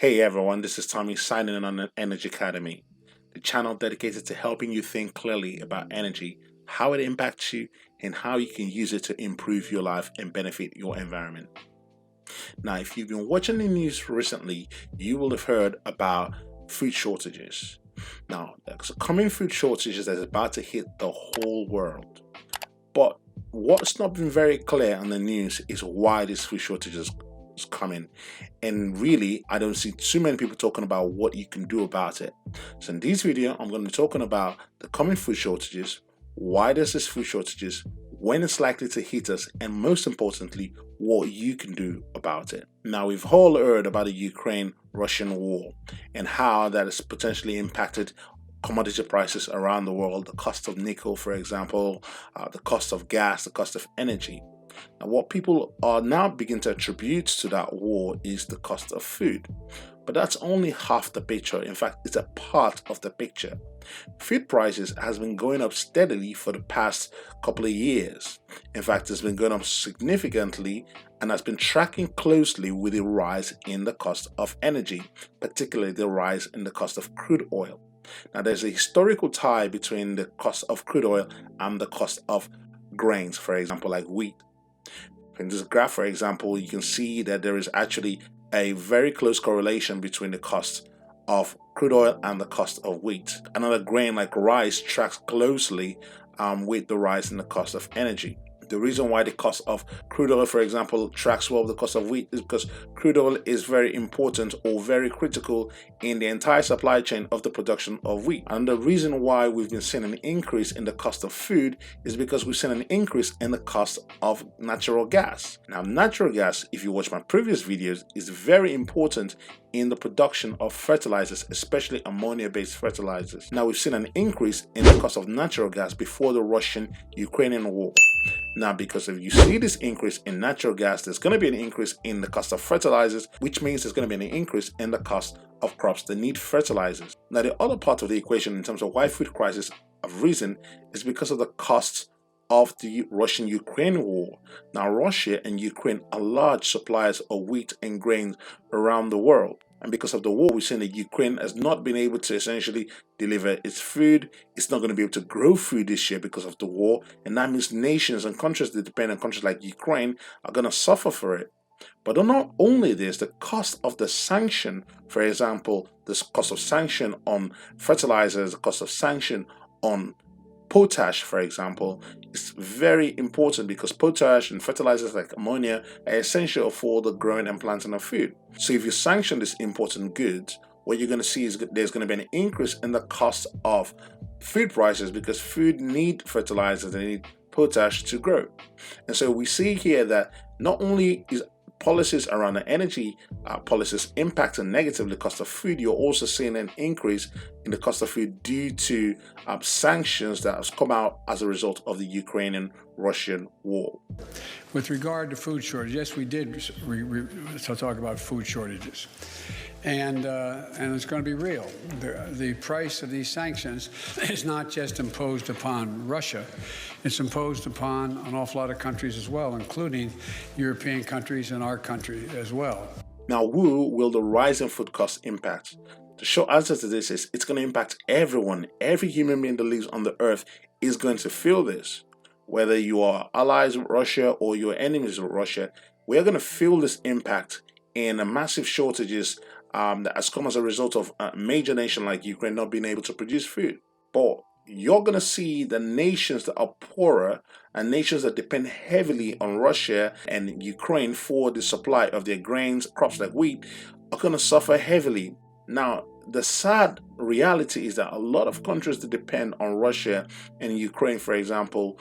Hey everyone, this is Tommy signing in on the Energy Academy, the channel dedicated to helping you think clearly about energy, how it impacts you, and how you can use it to improve your life and benefit your environment. Now, if you've been watching the news recently, you will have heard about food shortages. Now, there's coming food shortages that's about to hit the whole world. But what's not been very clear on the news is why these food shortages is coming. And really, I don't see too many people talking about what you can do about it. So in this video, I'm going to be talking about the coming food shortages, why there's this food shortages, when it's likely to hit us, and most importantly, what you can do about it. Now, we've all heard about the Ukraine-Russian war and how that has potentially impacted commodity prices around the world, the cost of nickel, for example, the cost of gas, the cost of energy. Now, what people are now beginning to attribute to that war is the cost of food. But that's only half the picture. In fact, it's a part of the picture. Food prices has been going up steadily for the past couple of years. In fact, it's been going up significantly and has been tracking closely with the rise in the cost of energy, particularly the rise in the cost of crude oil. Now, there's a historical tie between the cost of crude oil and the cost of grains, for example, like wheat. In this graph, for example, you can see that there is actually a very close correlation between the cost of crude oil and the cost of wheat. Another grain like rice tracks closely with the rise in the cost of energy. The reason why the cost of crude oil, for example, tracks well with the cost of wheat is because crude oil is very important or very critical in the entire supply chain of the production of wheat. And the reason why we've been seeing an increase in the cost of food is because we've seen an increase in the cost of natural gas. Now, natural gas, if you watch my previous videos, is very important in the production of fertilizers, especially ammonia-based fertilizers. Now, we've seen an increase in the cost of natural gas before the Russian-Ukrainian war. Now, because if you see this increase in natural gas, there's going to be an increase in the cost of fertilizers, which means there's going to be an increase in the cost of crops that need fertilizers. Now, the other part of the equation in terms of why food prices have risen is because of the costs of the Russian-Ukraine war. Now, Russia and Ukraine are large suppliers of wheat and grains around the world. And because of the war, we've seen that Ukraine has not been able to essentially deliver its food. It's not going to be able to grow food this year because of the war. And that means nations and countries that depend on countries like Ukraine are going to suffer for it. But not only this, the cost of the sanction, for example, the cost of sanction on fertilizers, the cost of sanction on potash, for example, is very important because potash and fertilizers like ammonia are essential for the growing and planting of food. So if you sanction this important goods, what you're going to see is there's going to be an increase in the cost of food prices because food need fertilizers, they need potash to grow. And so we see here that not only is policies around the energy policies impacting negatively the cost of food, you're also seeing an increase in the cost of food due to sanctions that has come out as a result of the Ukrainian-Russian war. With regard to food shortage, yes, we did talk about food shortages. And it's going to be real. The price of these sanctions is not just imposed upon Russia, it's imposed upon an awful lot of countries as well, including European countries and our country as well. Now, who will the rise in food costs impact? The short answer to this is it's going to impact everyone. Every human being that lives on the earth is going to feel this. Whether you are allies with Russia or you're enemies with Russia, we're going to feel this impact in a massive shortages that has come as a result of a major nation like Ukraine not being able to produce food. But you're going to see the nations that are poorer and nations that depend heavily on Russia and Ukraine for the supply of their grains, crops like wheat, are going to suffer heavily. Now, the sad reality is that a lot of countries that depend on Russia and Ukraine, for example,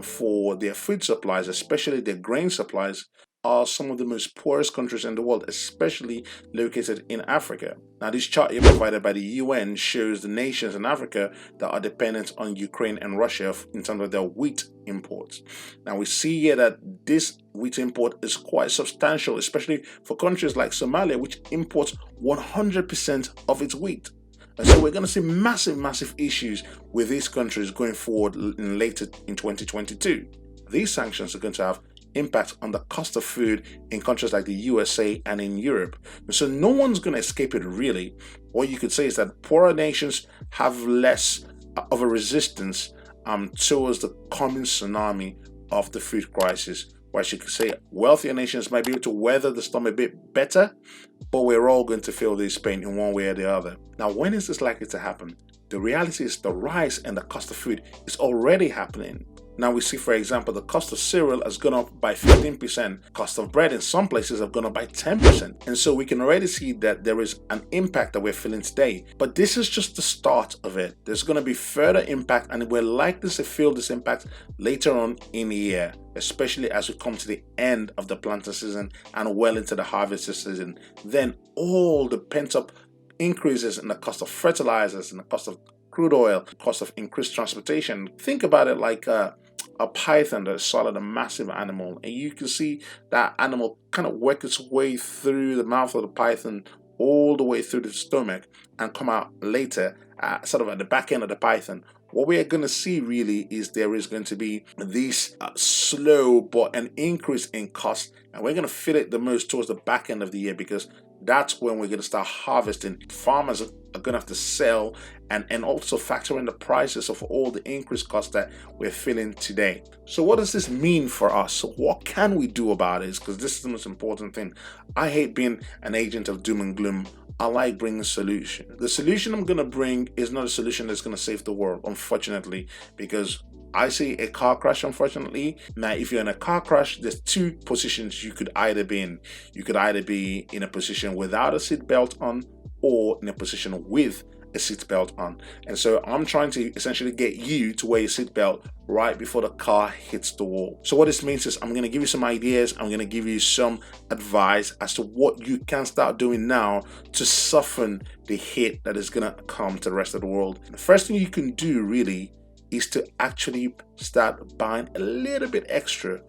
for their food supplies, especially their grain supplies, are some of the most poorest countries in the world, especially located in Africa. Now, this chart here provided by the UN shows the nations in Africa that are dependent on Ukraine and Russia in terms of their wheat imports. Now, we see here that this wheat import is quite substantial, especially for countries like Somalia, which imports 100% of its wheat. And so we're going to see massive issues with these countries going forward later in 2022. These sanctions are going to have impact on the cost of food in countries like the USA and in Europe. So no one's going to escape it, really. What you could say is that poorer nations have less of a resistance towards the coming tsunami of the food crisis. Whereas you could say wealthier nations might be able to weather the storm a bit better, but we're all going to feel this pain in one way or the other. Now, when is this likely to happen? The reality is the rise in the cost of food is already happening. Now we see, for example, the cost of cereal has gone up by 15%. Cost of bread in some places have gone up by 10%. And so we can already see that there is an impact that we're feeling today. But this is just the start of it. There's going to be further impact, and we're likely to feel this impact later on in the year, especially as we come to the end of the planting season and well into the harvest season. Then all the pent-up increases in the cost of fertilizers and the cost of crude oil, the cost of increased transportation. Think about it like a python that is swallowed a massive animal, and you can see that animal kind of work its way through the mouth of the python all the way through the stomach and come out later sort of at the back end of the python. What we are going to see really is there is going to be this slow but an increase in cost, and we're going to feel it the most towards the back end of the year, because that's when we're going to start harvesting. Farmers are going to have to sell and also factor in the prices of all the increased costs that we're feeling today. So what does this mean for us? What can we do about it? Because this is the most important thing. I hate being an agent of doom and gloom. I like bringing a solution. The solution I'm going to bring is not a solution that's going to save the world, unfortunately, because I see a car crash, unfortunately. Now, if you're in a car crash, there's two positions you could either be in. You could either be in a position without a seatbelt on, or in a position with a seatbelt on. And so I'm trying to essentially get you to wear your seatbelt right before the car hits the wall. So what this means is I'm going to give you some ideas. I'm going to give you some advice as to what you can start doing now to soften the hit that is going to come to the rest of the world. The first thing you can do really is to actually start buying a little bit extra.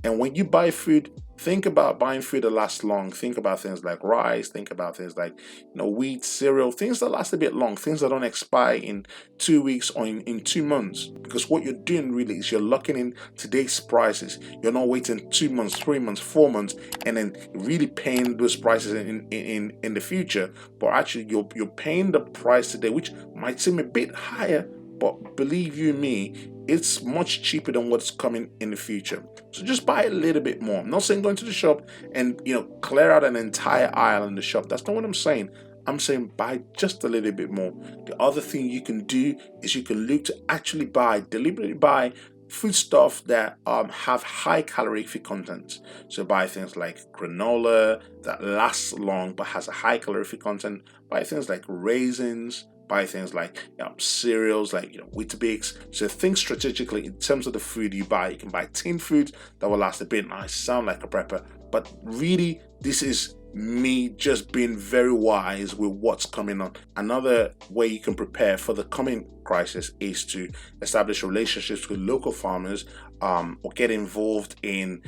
And when you buy food, think about buying food that lasts long. Think about things like rice. Think about things like wheat, cereal, things that last a bit long, things that don't expire in 2 weeks or in 2 months. Because what you're doing really is you're locking in today's prices. You're not waiting 2 months, 3 months, 4 months, and then really paying those prices in the future. But actually, you're paying the price today, which might seem a bit higher, but believe you me, it's much cheaper than what's coming in the future. So just buy a little bit more. I'm not saying go into the shop and clear out an entire aisle in the shop. That's not what I'm saying. I'm saying buy just a little bit more. The other thing you can do is you can look to actually deliberately buy food stuff that have high calorific content. So buy things like granola that lasts long but has a high calorific content. Buy things like raisins. Buy things like cereals, like Weetabix. So think strategically in terms of the food you buy. You can buy tin foods that will last a bit. I sound like a prepper, but really this is me just being very wise with what's coming on. Another way you can prepare for the coming crisis is to establish relationships with local farmers, or get involved in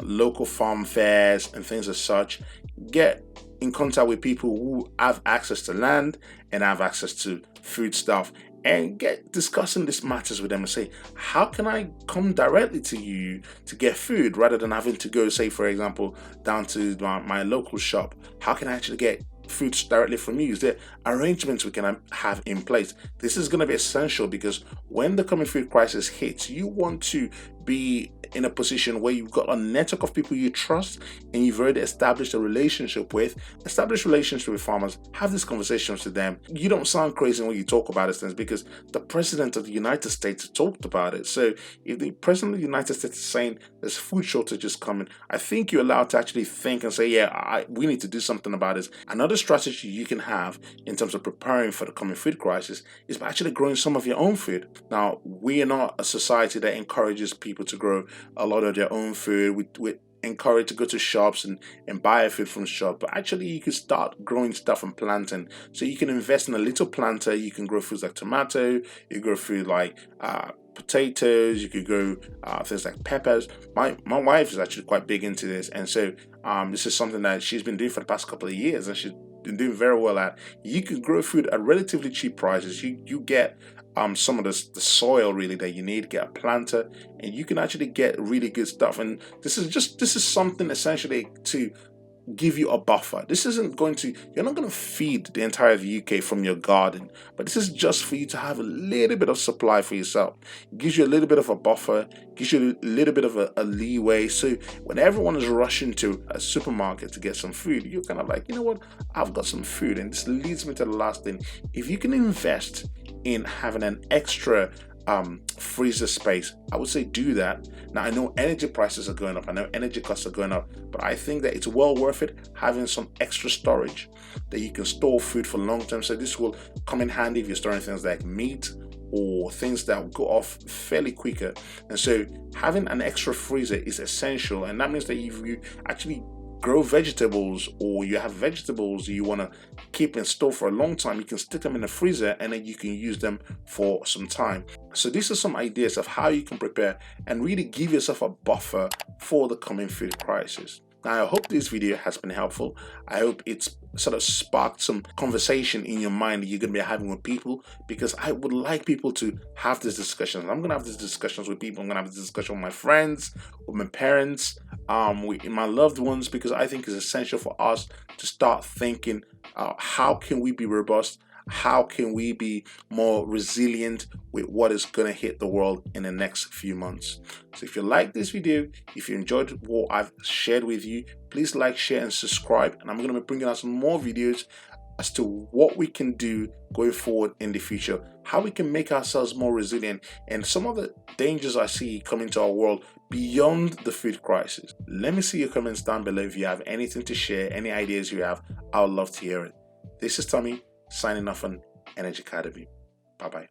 local farm fairs and things as such. Get in contact with people who have access to land and have access to food stuff, and get discussing these matters with them and say, how can I come directly to you to get food rather than having to go, say, for example, down to my local shop? How can I actually get foods directly from you? Is there arrangements we can have in place? This is going to be essential, because when the coming food crisis hits, you want to be in a position where you've got a network of people you trust and you've already established a relationship with. Establish relationships with farmers. Have these conversations with them. You don't sound crazy when you talk about these things, because the president of the United States talked about it. So if the president of the United States is saying there's food shortages coming, I think you're allowed to actually think and say, we need to do something about this. Another strategy you can have in terms of preparing for the coming food crisis is by actually growing some of your own food. Now, we are not a society that encourages people to grow a lot of their own food. We encourage to go to shops and buy food from shops, but actually you can start growing stuff and planting. So you can invest in a little planter. You can grow foods like tomato. You grow food like potatoes. You could grow things like peppers. My wife is actually quite big into this, and so this is something that she's been doing for the past couple of years, and she's been doing very well at. You can grow food at relatively cheap prices. You get some of the soil really that you need. Get a planter, and you can actually get really good stuff. And this is something essentially to give you a buffer. This isn't going to, you're not going to feed the entire UK from your garden, but this is just for you to have a little bit of supply for yourself. It gives you a little bit of a buffer, gives you a little bit of a leeway. So when everyone is rushing to a supermarket to get some food, you're kind of like, you know what, I've got some food. And this leads me to the last thing. If you can invest in having an extra freezer space, I would say do that. Now, I know energy prices are going up, I know energy costs are going up, but I think that it's well worth it having some extra storage that you can store food for long term. So this will come in handy if you're storing things like meat or things that will go off fairly quicker. And so having an extra freezer is essential, and that means that if you actually grow vegetables, or you have vegetables you want to keep in store for a long time, you can stick them in the freezer and then you can use them for some time. So these are some ideas of how you can prepare and really give yourself a buffer for the coming food crisis. Now, I hope this video has been helpful. I hope it's sort of sparked some conversation in your mind that you're going to be having with people, because I would like people to have these discussions. I'm going to have these discussions with people. I'm going to have this discussion with my friends, with my parents, with my loved ones, because I think it's essential for us to start thinking, how can we be robust? How can we be more resilient with what is going to hit the world in the next few months? So if you like this video, if you enjoyed what I've shared with you, please like, share, and subscribe. And I'm going to be bringing out some more videos as to what we can do going forward in the future, how we can make ourselves more resilient, and some of the dangers I see coming to our world beyond the food crisis. Let me see your comments down below. If you have anything to share, any ideas you have, I would love to hear it. This is Tommy, signing off on Energy Academy. Bye-bye.